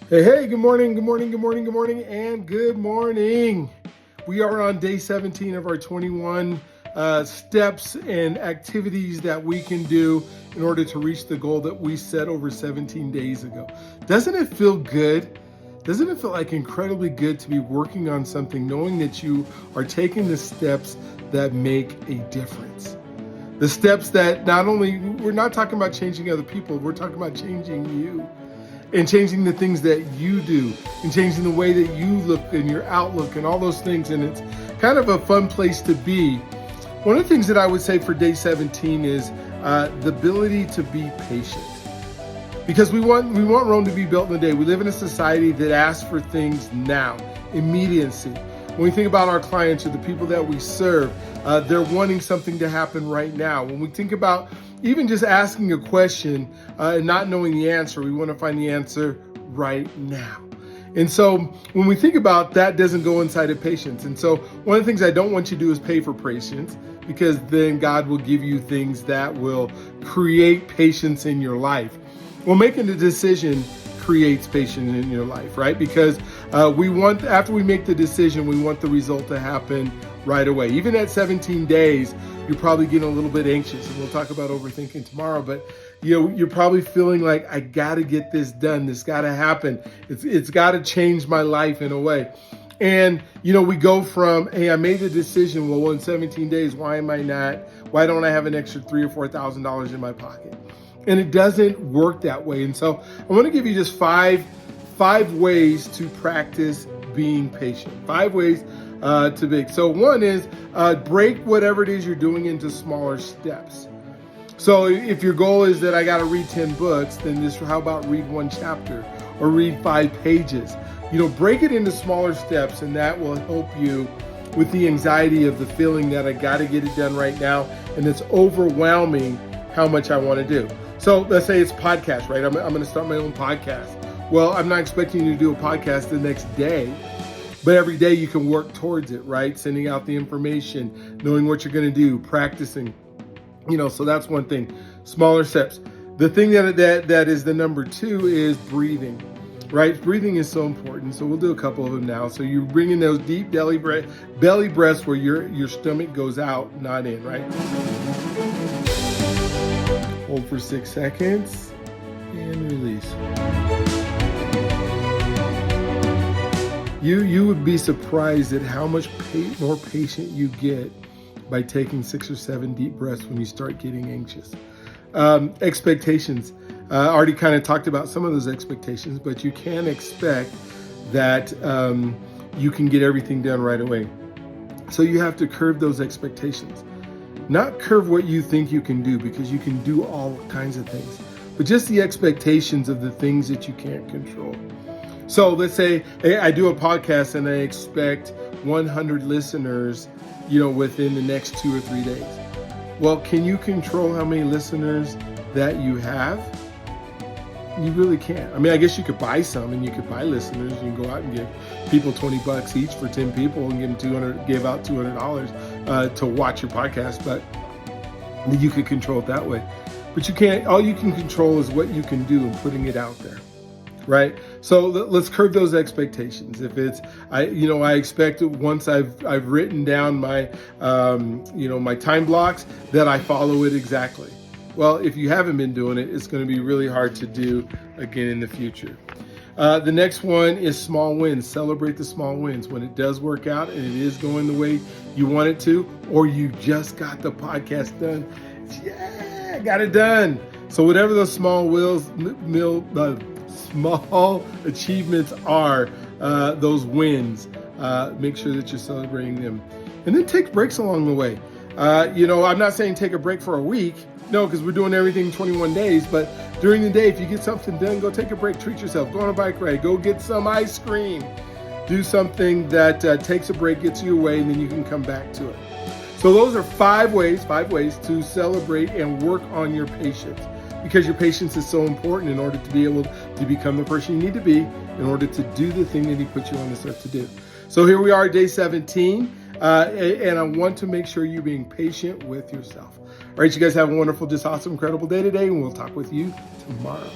Hey, good morning, good morning, good morning, good morning, and good morning. We are on day 17 of our 21 steps and activities that we can do in order to reach the goal that we set over 17 days ago. Doesn't it feel good? Doesn't it feel like incredibly good to be working on something, knowing that you are taking the steps that make a difference? The steps that not only, we're not talking about changing other people, we're talking about changing you and changing the things that you do and changing the way that you look and your outlook and all those things. And it's kind of a fun place to be. One of the things that I would say for day 17 is the ability to be patient. Because we want Rome to be built in a day. We live in a society that asks for things now, immediacy. When we think about our clients or the people that we serve, they're wanting something to happen right now. When we think about even just asking a question and not knowing the answer, we want to find the answer right now. And so when we think about that, doesn't go inside of patience. And so one of the things I don't want you to do is pay for patience, because then God will give you things that will create patience in your life. Well, making a decision creates patience in your life, right? Because after we make the decision, we want the result to happen right away. Even at 17 days, you're probably getting a little bit anxious, and we'll talk about overthinking tomorrow, but you're probably feeling like, I gotta get this done. This gotta happen. It's gotta change my life in a way. And, we go from, hey, I made the decision. Well, in 17 days, why don't I have an extra $3,000 or $4,000 in my pocket? And it doesn't work that way. And so I want to give you just five ways to practice being patient. 5 ways to be. So one is break whatever it is you're doing into smaller steps. So if your goal is that I got to read 10 books, then how about read 1 chapter or read 5 pages? Break it into smaller steps, and that will help you with the anxiety of the feeling that I got to get it done right now, and it's overwhelming how much I want to do. So let's say it's podcast, right? I'm going to start my own podcast. Well, I'm not expecting you to do a podcast the next day, but every day you can work towards it, right? Sending out the information, knowing what you're going to do, practicing, so that's one thing. Smaller steps. The thing that is the number 2 is breathing, right? Breathing is so important. So we'll do a couple of them now. So you bring in those deep belly breaths where your stomach goes out, not in, right? Hold for 6 seconds and release. You would be surprised at how much more patient you get by taking 6 or 7 deep breaths when you start getting anxious. Expectations. I already kind of talked about some of those expectations, but you can expect that you can get everything done right away. So you have to curb those expectations. Not curve what you think you can do, because you can do all kinds of things, but just the expectations of the things that you can't control. So let's say, hey, I do a podcast and I expect 100 listeners, within the next 2 or 3 days. Well, can you control how many listeners that you have? You really can't. I mean, I guess you could buy some, and you could buy listeners. You can go out and give people $20 each for 10 people and give out $200 to watch your podcast. But you could control it that way. But you can't. All you can control is what you can do and putting it out there, right? So let's curb those expectations. If it's, I expect once I've written down my, my time blocks, that I follow it exactly. Well, if you haven't been doing it, it's going to be really hard to do again in the future. The next one is small wins. Celebrate the small wins. When it does work out and it is going the way you want it to, or you just got the podcast done, I got it done. So whatever those small small achievements are, those wins, make sure that you're celebrating them. And then take breaks along the way. I'm not saying take a break for a week. No, because we're doing everything 21 days. But during the day, if you get something done, go take a break, treat yourself, go on a bike ride, go get some ice cream. Do something that takes a break, gets you away, and then you can come back to it. So those are 5 ways to celebrate and work on your patience, because your patience is so important in order to be able to become the person you need to be in order to do the thing that he put you on this earth to do. So here we are, day 17, and I want to make sure you're being patient with yourself. All right, you guys have a wonderful, just awesome, incredible day today, and we'll talk with you tomorrow.